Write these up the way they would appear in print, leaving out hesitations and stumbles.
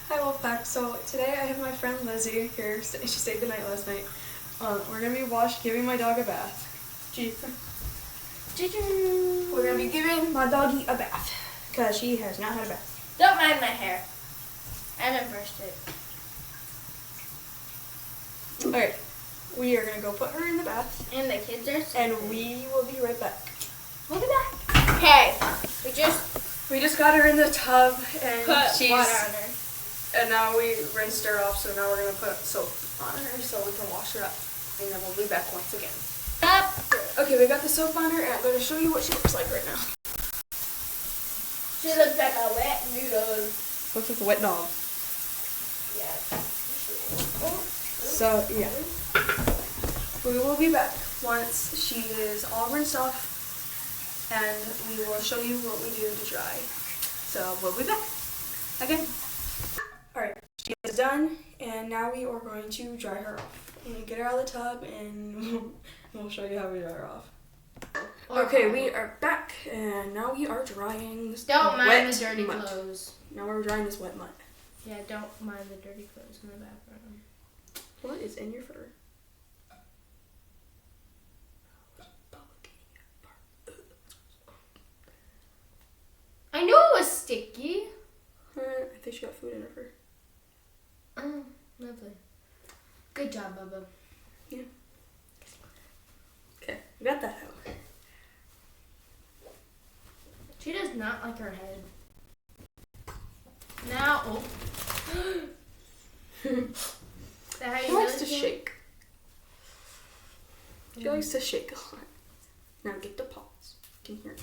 Hi Wolfpack. So today I have my friend Lizzie here. She stayed the night last night. We're gonna be giving my dog a bath. We're gonna be giving my doggy a bath because she has not had a bath. Don't mind my hair. I haven't brushed it. Alright, we are gonna go put her in the bath, And the kids are and we will be right back. We'll be back. Okay, We just got her in the tub, and put she's water on her. and now we rinsed her off. So now we're gonna put soap on her so we can wash her up, and then we'll be back once again. Up. Okay, we got the soap on her, and I'm gonna show you what she looks like right now. She looks like a wet noodle. Looks like a wet dog. Yeah. So yeah, we will be back once she is all rinsed off, and we will show you what we do to dry. So we'll be back again. Alright, she is done, and now we are going to dry her off. I'm going to get her out of the tub, and we'll show you how we dry her off. Okay, we are back, and now we are drying this Don't mind wet the dirty mud. clothes. Now we're drying this wet mud. Yeah, don't mind the dirty clothes in the background. What is in your fur? I knew it was sticky. I think she got food in her fur. Oh, lovely. Good job, Bubba. Yeah. Okay, we got that out. She does not like her head. Now, oh. Is that how She you likes do to it? shake. She likes to shake a lot. Now get the paws. Can you hear it?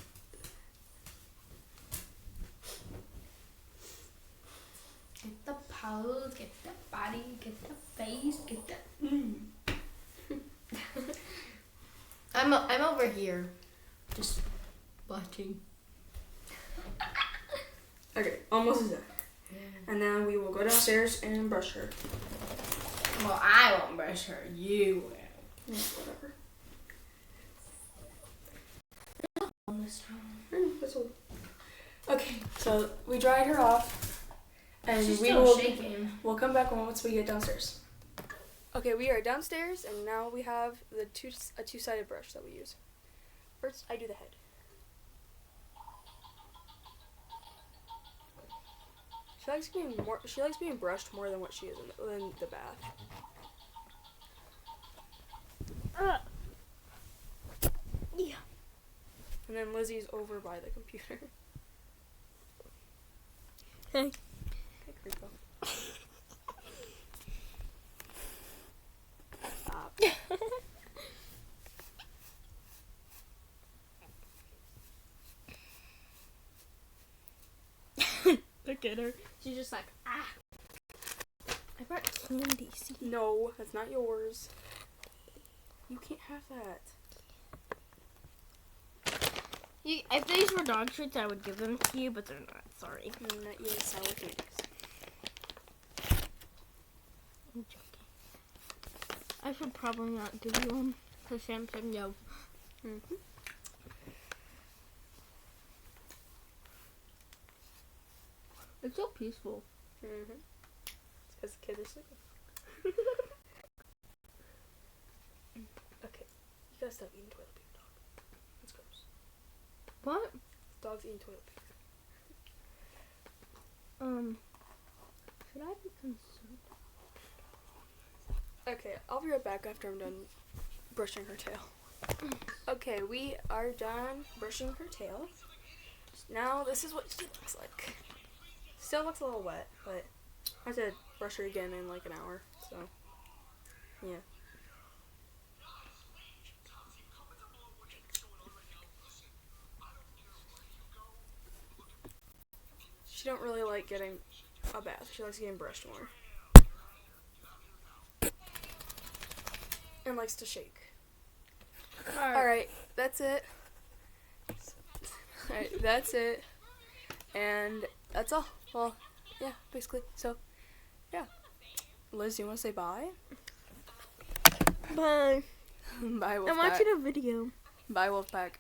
Get the pose, get the body, get the face, get the I'm over here, just watching. Okay, almost done. Yeah. And then we will go downstairs and brush her. Well, I won't brush her. You will. Yeah, whatever. Almost home. That's all. Okay, so we dried her off, and She's we still will shaking. we'll come back once we get downstairs. Okay, we are downstairs, and now we have a two-sided brush that we use. First, I do the head. She likes being brushed more than what she is in the bath. Yeah. And then Lizzie's over by the computer. Hey. Okay, creepo. Stop. Look at her. She's just like, ah. I brought candy. See? No, that's not yours. You can't have that. If these were dog treats, I would give them to you, but they're not. Sorry. I'm not eating sour candies. I'm joking. I should probably not give you one, because Sam said no. Mm-hmm. It's so peaceful. Mm-hmm. It's because the kids are sleeping. Okay. You gotta stop eating toilet paper, dog. That's gross. What? Dogs eating toilet paper. Should I be concerned? Okay, I'll be right back after I'm done brushing her tail. Okay, we are done brushing her tail. Now this is what she looks like. Still looks a little wet, but I have to brush her again in like an hour, so yeah. She don't really like getting a bath. She likes getting brushed more. And likes to shake. Alright, that's it. Alright, that's it. And that's all. Well, yeah, basically. So, yeah. Liz, you want to say bye? Bye. Bye, Wolfpack. I'm watching a video. Bye, Wolfpack.